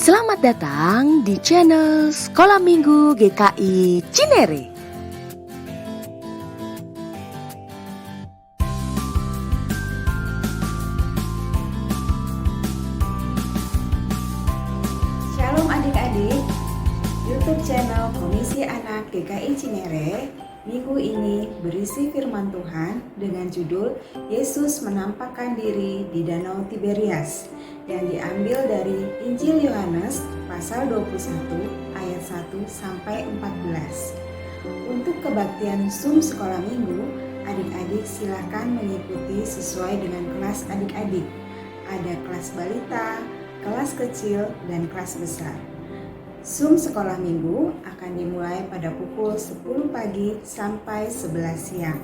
Selamat datang di channel Sekolah Minggu GKI Cinere. Shalom adik-adik, YouTube channel Komisi Anak GKI Cinere minggu ini berisi firman Tuhan dengan judul Yesus menampakkan diri di Danau Tiberias yang diambil dari Injil Yohanes pasal 21 ayat 1 sampai 14. Untuk kebaktian Zoom sekolah minggu, adik-adik silakan mengikuti sesuai dengan kelas adik-adik. Ada kelas balita, kelas kecil, dan kelas besar. Zoom sekolah minggu akan dimulai pada pukul 10 pagi sampai 11 siang.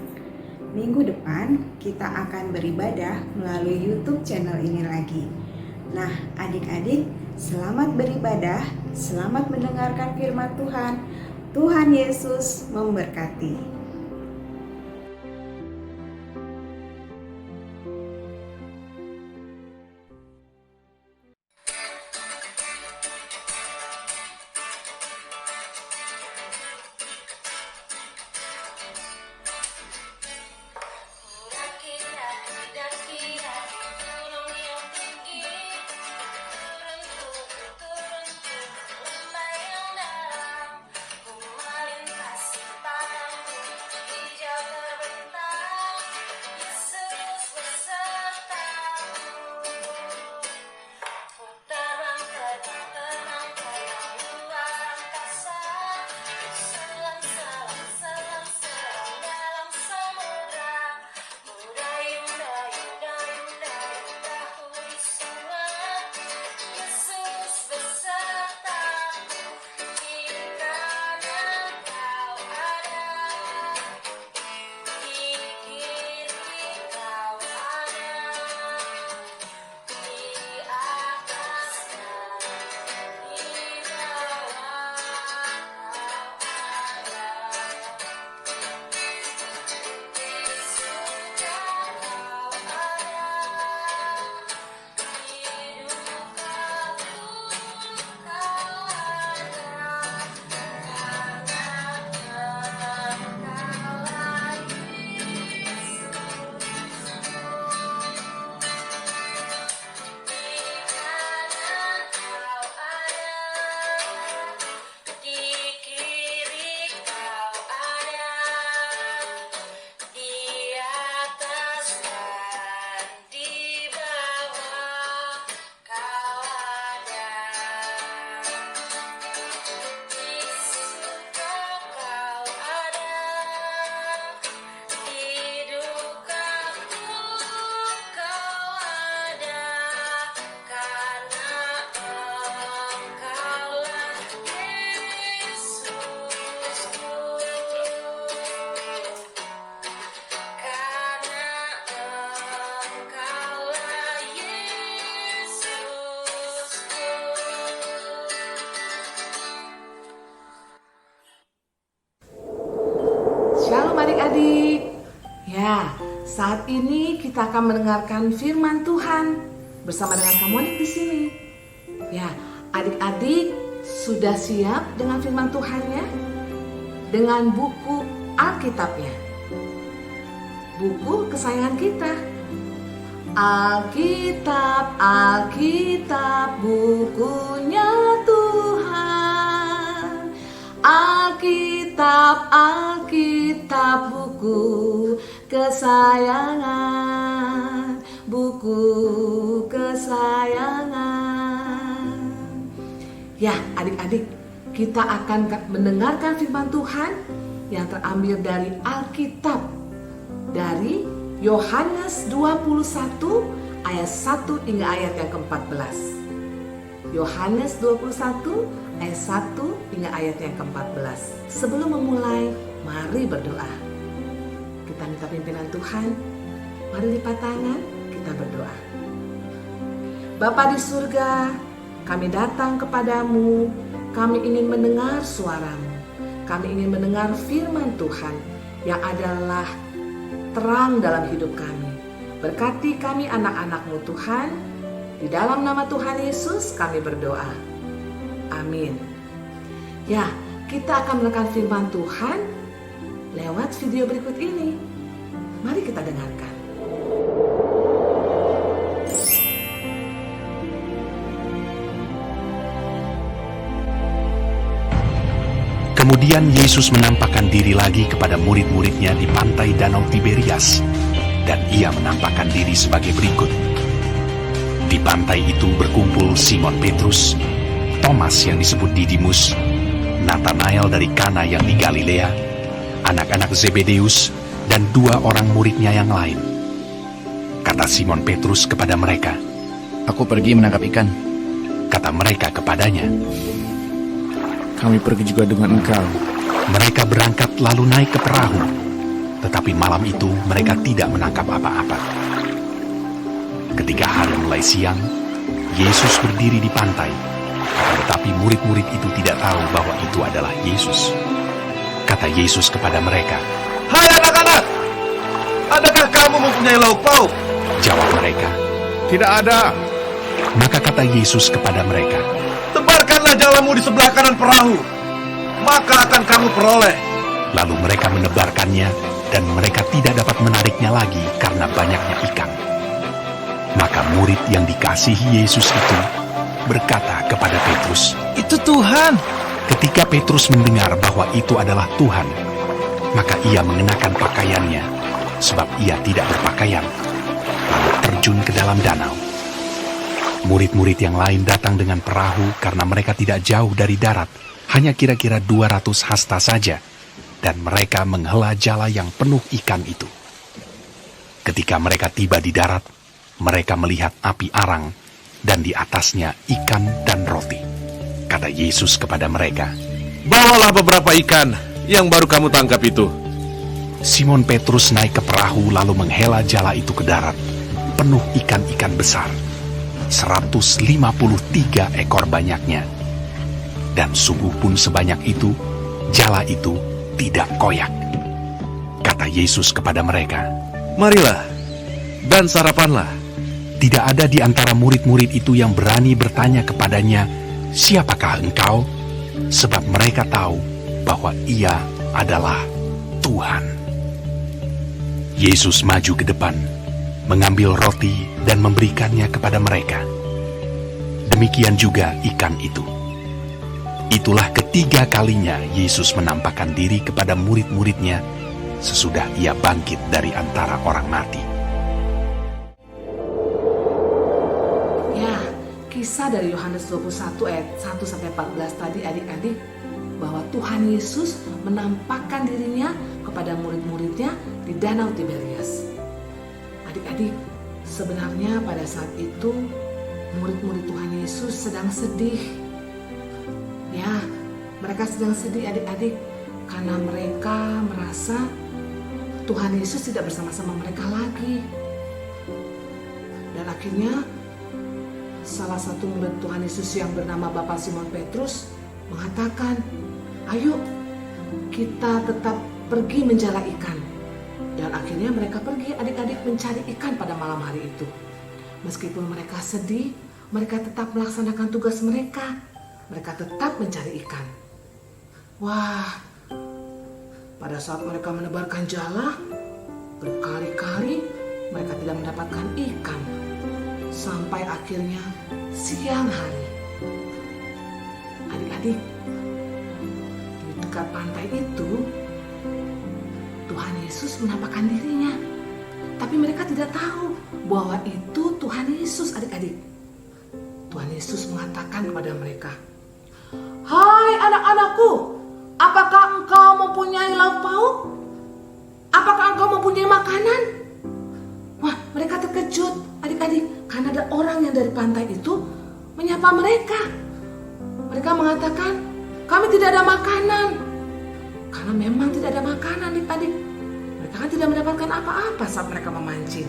Minggu depan kita akan beribadah melalui YouTube channel ini lagi. Nah, adik-adik, selamat beribadah, selamat mendengarkan firman Tuhan. Tuhan Yesus memberkati. Shalom adik-adik. Ya, saat ini kita akan mendengarkan firman Tuhan bersama dengan kamu adik di sini. Ya, adik-adik sudah siap dengan firman Tuhannya? Dengan buku Alkitabnya. Buku kesayangan kita. Alkitab, Alkitab, bukunya Tuhan. Alkitab, Alkitab, buku kesayangan, buku kesayangan. Ya, adik-adik, kita akan mendengarkan firman Tuhan yang terambil dari Alkitab, dari Yohanes 21 ayat 1 hingga ayat yang ke-14. Yohanes 21 ayat 1 hingga ayat yang ke-14. Sebelum memulai, mari berdoa. Kita minta pimpinan Tuhan. Mari lipat tangan, kita berdoa. Bapa di surga, kami datang kepadamu. Kami ingin mendengar suaramu. Kami ingin mendengar firman Tuhan yang adalah terang dalam hidup kami. Berkati kami anak-anak-Mu Tuhan. Di dalam nama Tuhan Yesus kami berdoa. Amin. Ya, kita akan menekan firman Tuhan lewat video berikut ini. Mari kita dengarkan. Kemudian Yesus menampakkan diri lagi kepada murid-muridnya di pantai Danau Tiberias, dan ia menampakkan diri sebagai berikut. Di pantai itu berkumpul Simon Petrus, Thomas yang disebut Didimus, Nathanael dari Kana yang di Galilea, anak-anak Zebedeus, dan 2 orang muridnya yang lain. Kata Simon Petrus kepada mereka, "Aku pergi menangkap ikan." Kata mereka kepadanya, "Kami pergi juga dengan engkau." mereka berangkat lalu naik ke perahu, tetapi malam itu mereka tidak menangkap apa-apa. Ketika hari mulai siang, Yesus berdiri di pantai, tetapi murid-murid itu tidak tahu bahwa itu adalah Yesus. Kata Yesus kepada mereka, "Hai anak-anak, adakah kamu mempunyai lauk pauk?" Jawab mereka. "Tidak ada." Maka kata Yesus kepada mereka, "Tebarkanlah jalamu di sebelah kanan perahu, maka akan kamu peroleh." lalu mereka menebarkannya, dan mereka tidak dapat menariknya lagi karena banyaknya ikan. Maka murid yang dikasihi Yesus itu berkata kepada Petrus, "Itu Tuhan." ketika Petrus mendengar bahwa itu adalah Tuhan, maka ia mengenakan pakaiannya, sebab ia tidak berpakaian, lalu terjun ke dalam danau. Murid-murid yang lain datang dengan perahu karena mereka tidak jauh dari darat, hanya kira-kira 200 hasta saja, dan mereka menghela jala yang penuh ikan itu. Ketika mereka tiba di darat, mereka melihat api arang, dan di atasnya ikan dan roti. Kata Yesus kepada mereka, "Bawalah beberapa ikan yang baru kamu tangkap itu." Simon Petrus naik ke perahu lalu menghela jala itu ke darat, penuh ikan-ikan besar, 153 ekor banyaknya. Dan sungguh pun sebanyak itu, jala itu tidak koyak. Kata Yesus kepada mereka, "Marilah dan sarapanlah." tidak ada di antara murid-murid itu yang berani bertanya kepadanya, "Siapakah engkau?" Sebab mereka tahu bahwa ia adalah Tuhan. Yesus maju ke depan, mengambil roti dan memberikannya kepada mereka. Demikian juga ikan itu. Itulah ketiga kalinya Yesus menampakkan diri kepada murid-muridnya sesudah ia bangkit dari antara orang mati. Ya, kisah dari Yohanes 21 ayat 1-14 tadi adik-adik, bahwa Tuhan Yesus menampakkan dirinya kepada murid-muridnya di Danau Tiberias. Adik-adik, sebenarnya pada saat itu murid-murid Tuhan Yesus sedang sedih. Ya, mereka sedang sedih adik-adik karena mereka merasa Tuhan Yesus tidak bersama-sama mereka lagi. Dan akhirnya salah satu murid Tuhan Yesus yang bernama Bapak Simon Petrus mengatakan, "Ayo kita tetap pergi menjala ikan." Dan akhirnya mereka pergi adik-adik mencari ikan pada malam hari itu. Meskipun mereka sedih, mereka tetap melaksanakan tugas mereka. Mereka tetap mencari ikan. Wah, pada saat mereka menebarkan jala, berkali-kali mereka tidak mendapatkan ikan. Sampai akhirnya siang hari. Adik-adik, di dekat pantai itu, Tuhan Yesus menampakkan dirinya. Tapi mereka tidak tahu bahwa itu Tuhan Yesus adik-adik. Tuhan Yesus mengatakan kepada mereka, "Hai anak-anakku, apakah engkau mempunyai lauk pauk? Apakah engkau mempunyai makanan?" Wah, mereka terkejut adik-adik karena ada orang yang dari pantai itu menyapa mereka. Mereka mengatakan, "Kami tidak ada makanan." Karena memang tidak ada makanan adik-adik. Mereka kan tidak mendapatkan apa-apa saat mereka memancing.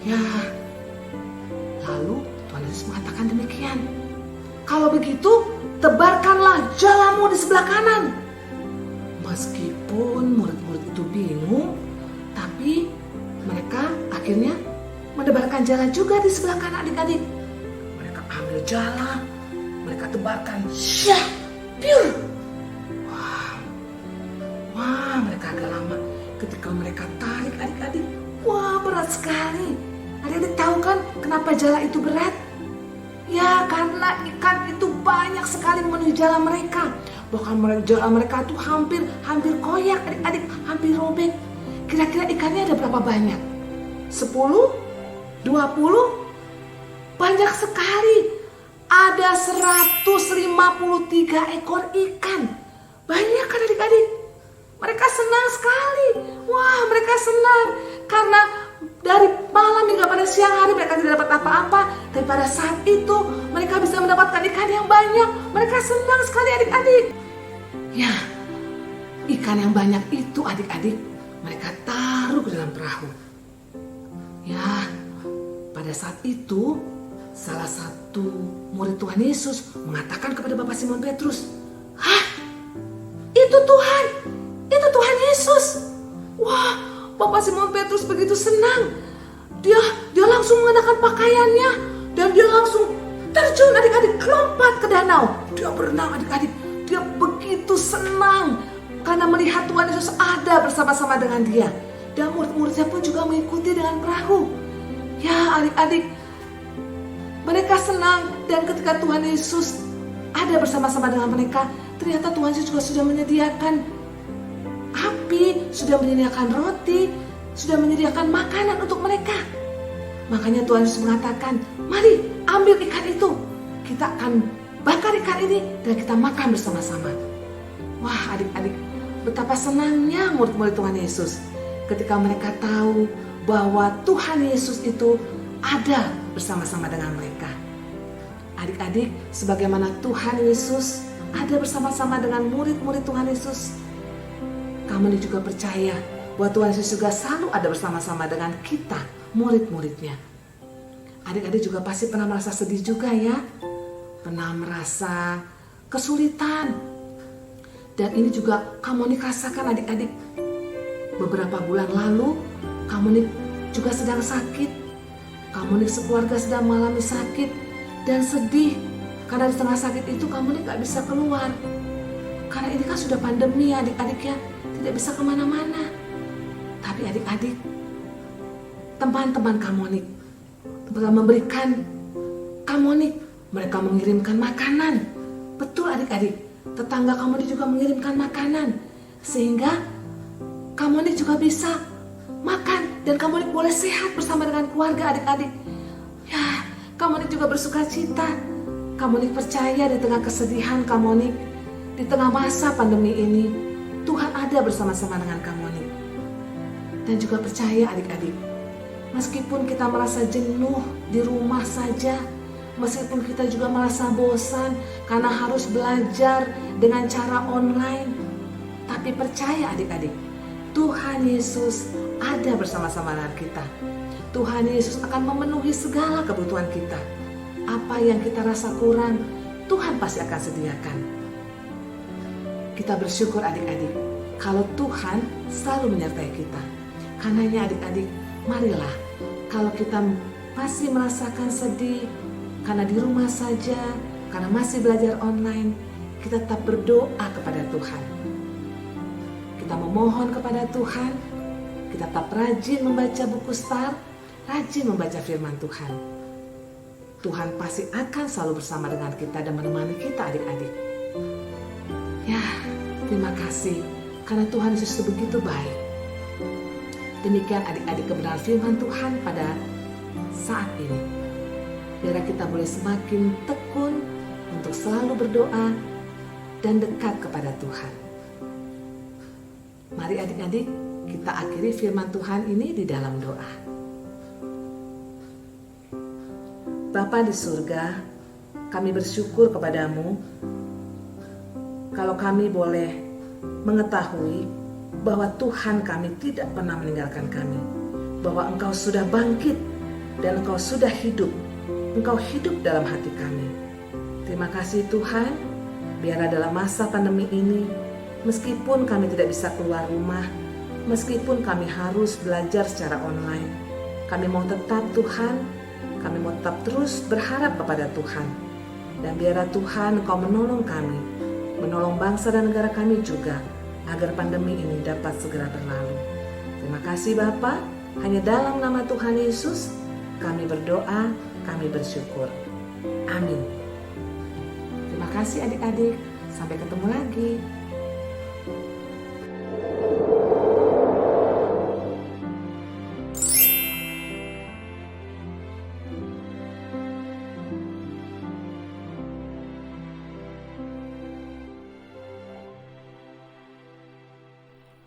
Ya, lalu Tuhan Yesus mengatakan demikian, "Kalau begitu, tebarkanlah jalamu di sebelah kanan." Meskipun murid-murid itu bingung, tapi mereka akhirnya menebarkan jala juga di sebelah kanan adik-adik. Mereka ambil jala, mereka tebarkan. Syah, piur. Wah, mereka agak lama. Ketika mereka tarik adik-adik, wah berat sekali. Adik-adik tahu kan kenapa jala itu berat? Ya, karena ikan itu banyak sekali memenuhi jala mereka. Bahkan jala mereka itu hampir koyak adik-adik, hampir robek. Kira-kira ikannya ada berapa banyak? 10? 20? Banyak sekali. Ada 153 ekor ikan. Banyak kan adik-adik? Mereka senang sekali. Wah, mereka senang. Karena dari malam hingga pada siang hari mereka tidak dapat apa-apa. Tapi pada saat itu mereka bisa mendapatkan ikan yang banyak. Mereka senang sekali adik-adik. Ya, ikan yang banyak itu adik-adik mereka taruh ke dalam perahu. Ya, pada saat itu salah satu murid Tuhan Yesus mengatakan kepada Bapak Simon Petrus, "Hah, itu Tuhan, itu Tuhan Yesus." Wah, Bapak Simon Petrus begitu senang. Dia langsung mengenakan pakaiannya dan dia langsung terjun adik-adik, lompat ke danau. Dia berenang adik-adik. Dia begitu senang karena melihat Tuhan Yesus ada bersama-sama dengan dia. Dan murid-muridnya pun juga mengikuti dengan perahu. Ya adik-adik, mereka senang. Dan ketika Tuhan Yesus ada bersama-sama dengan mereka, ternyata Tuhan Yesus juga sudah menyediakan api, sudah menyediakan roti, sudah menyediakan makanan untuk mereka. Makanya Tuhan Yesus mengatakan, "Mari ambil ikan itu. Kita akan bakar ikan ini dan kita makan bersama-sama." Wah adik-adik, betapa senangnya murid-murid Tuhan Yesus ketika mereka tahu bahwa Tuhan Yesus itu ada bersama-sama dengan mereka. Adik-adik, sebagaimana Tuhan Yesus ada bersama-sama dengan murid-murid Tuhan Yesus, kamu juga percaya bahwa Tuhan Yesus juga selalu ada bersama-sama dengan kita, murid-muridnya. Adik-adik juga pasti pernah merasa sedih juga ya, pernah merasa kesulitan. Dan ini juga kamu rasakan adik-adik. Beberapa bulan lalu kamu juga sedang sakit. Kamu sekeluarga sedang mengalami sakit dan sedih. Karena di tengah sakit itu kamu gak bisa keluar. Karena ini kan sudah pandemi adik-adik ya, tidak bisa kemana-mana. Tapi adik-adik, teman-teman kamu telah memberikan kamu mereka mengirimkan makanan. Betul adik-adik, tetangga kamu juga mengirimkan makanan. Sehingga kamu juga bisa makan dan kamu boleh sehat bersama dengan keluarga adik-adik. Ya, kamu juga bersuka cita. Kamu percaya di tengah kesedihan kamu di tengah masa pandemi ini, Tuhan ada bersama-sama dengan kamu Dan juga percaya adik-adik, meskipun kita merasa jenuh di rumah saja, meskipun kita juga merasa bosan karena harus belajar dengan cara online, tapi percaya adik-adik, Tuhan Yesus ada bersama-sama dengan kita. Tuhan Yesus akan memenuhi segala kebutuhan kita. Apa yang kita rasa kurang, Tuhan pasti akan sediakan. Kita bersyukur adik-adik, kalau Tuhan selalu menyertai kita. Karenanya adik-adik, marilah kalau kita masih merasakan sedih karena di rumah saja, karena masih belajar online, kita tetap berdoa kepada Tuhan. Kita memohon kepada Tuhan, kita tetap rajin membaca buku Star, rajin membaca firman Tuhan. Tuhan pasti akan selalu bersama dengan kita dan menemani kita adik-adik. Ya, terima kasih karena Tuhan Yesus begitu baik. Demikian adik-adik kebenaran firman Tuhan pada saat ini. Biar kita boleh semakin tekun untuk selalu berdoa dan dekat kepada Tuhan. Mari adik-adik kita akhiri firman Tuhan ini di dalam doa. Bapa di surga, kami bersyukur kepadamu kalau kami boleh mengetahui bahwa Tuhan kami tidak pernah meninggalkan kami, bahwa Engkau sudah bangkit dan Engkau sudah hidup, Engkau hidup dalam hati kami. Terima kasih Tuhan, biarlah dalam masa pandemi ini, meskipun kami tidak bisa keluar rumah, meskipun kami harus belajar secara online, kami mau tetap Tuhan, kami mau tetap terus berharap kepada Tuhan. Dan biarlah Tuhan Engkau menolong kami, menolong bangsa dan negara kami juga, agar pandemi ini dapat segera berlalu. Terima kasih Bapa, hanya dalam nama Tuhan Yesus kami berdoa, kami bersyukur. Amin. Terima kasih adik-adik, sampai ketemu lagi.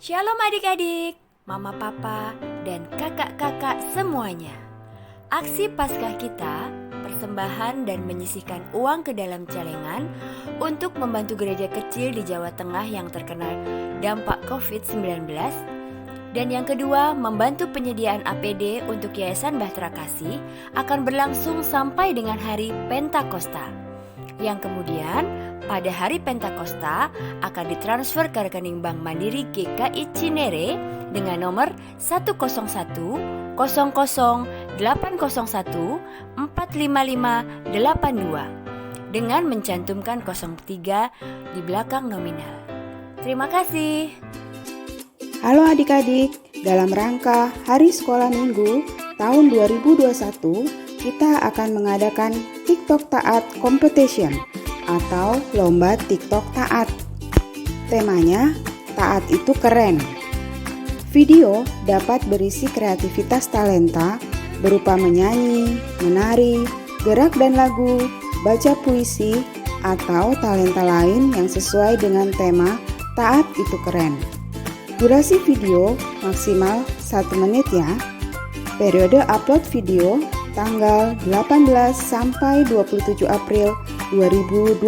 Shalom adik-adik, mama papa, dan kakak-kakak semuanya. Aksi Paskah kita, persembahan dan menyisihkan uang ke dalam celengan untuk membantu gereja kecil di Jawa Tengah yang terkena dampak COVID-19. Dan yang kedua, membantu penyediaan APD untuk Yayasan Bahtera Kasih akan berlangsung sampai dengan hari Pentakosta. Yang kemudian, pada hari Pentakosta akan ditransfer ke rekening Bank Mandiri GKI Cinere dengan nomor 101 00 801 45582 dengan mencantumkan 03 di belakang nominal. Terima kasih. Halo adik-adik, dalam rangka Hari Sekolah Minggu tahun 2021, kita akan mengadakan TikTok Taat Competition atau Lomba TikTok Taat. Temanya, Taat itu keren. Video dapat berisi kreativitas talenta berupa menyanyi, menari, gerak dan lagu, baca puisi, atau talenta lain yang sesuai dengan tema Taat itu keren. Durasi video maksimal 1 menit ya. Periode upload video tanggal 18 sampai 27 April 2021.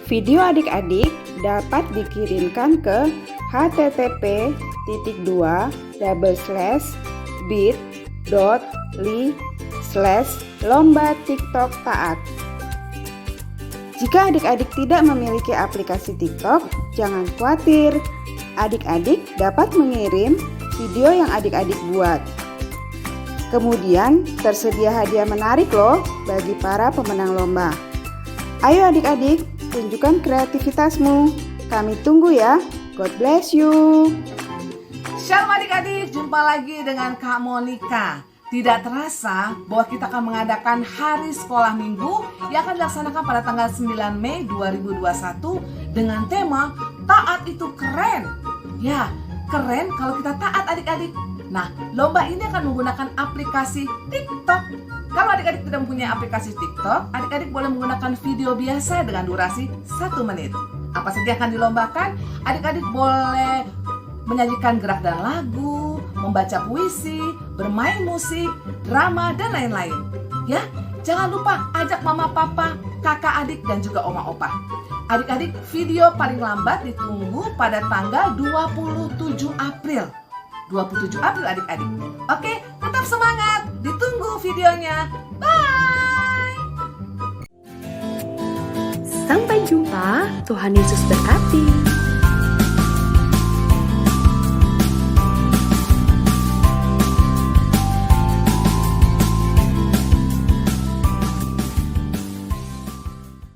Video adik-adik dapat dikirimkan ke http://bit.ly/lomba TikTok Taat. Jika adik-adik tidak memiliki aplikasi TikTok, jangan khawatir. Adik-adik dapat mengirim video yang adik-adik buat. Kemudian tersedia hadiah menarik loh bagi para pemenang lomba. Ayo adik-adik, tunjukkan kreativitasmu. Kami tunggu ya. God bless you. Shalom adik-adik, jumpa lagi dengan Kak Monica. Tidak terasa bahwa kita akan mengadakan Hari Sekolah Minggu yang akan dilaksanakan pada tanggal 9 Mei 2021 dengan tema Taat itu keren. Ya, keren kalau kita taat adik-adik. Nah, lomba ini akan menggunakan aplikasi TikTok. Kalau adik-adik tidak mempunyai aplikasi TikTok, adik-adik boleh menggunakan video biasa dengan durasi 1 menit. Apa saja akan dilombakan? Adik-adik boleh menyanyikan gerak dan lagu, membaca puisi, bermain musik, drama, dan lain-lain. Ya, jangan lupa ajak mama, papa, kakak, adik, dan juga oma, opa. Adik-adik, video paling lambat ditunggu pada tanggal 27 April. 27 April adik-adik. Oke, tetap semangat. Ditunggu videonya. Bye. Sampai jumpa, Tuhan Yesus berkati.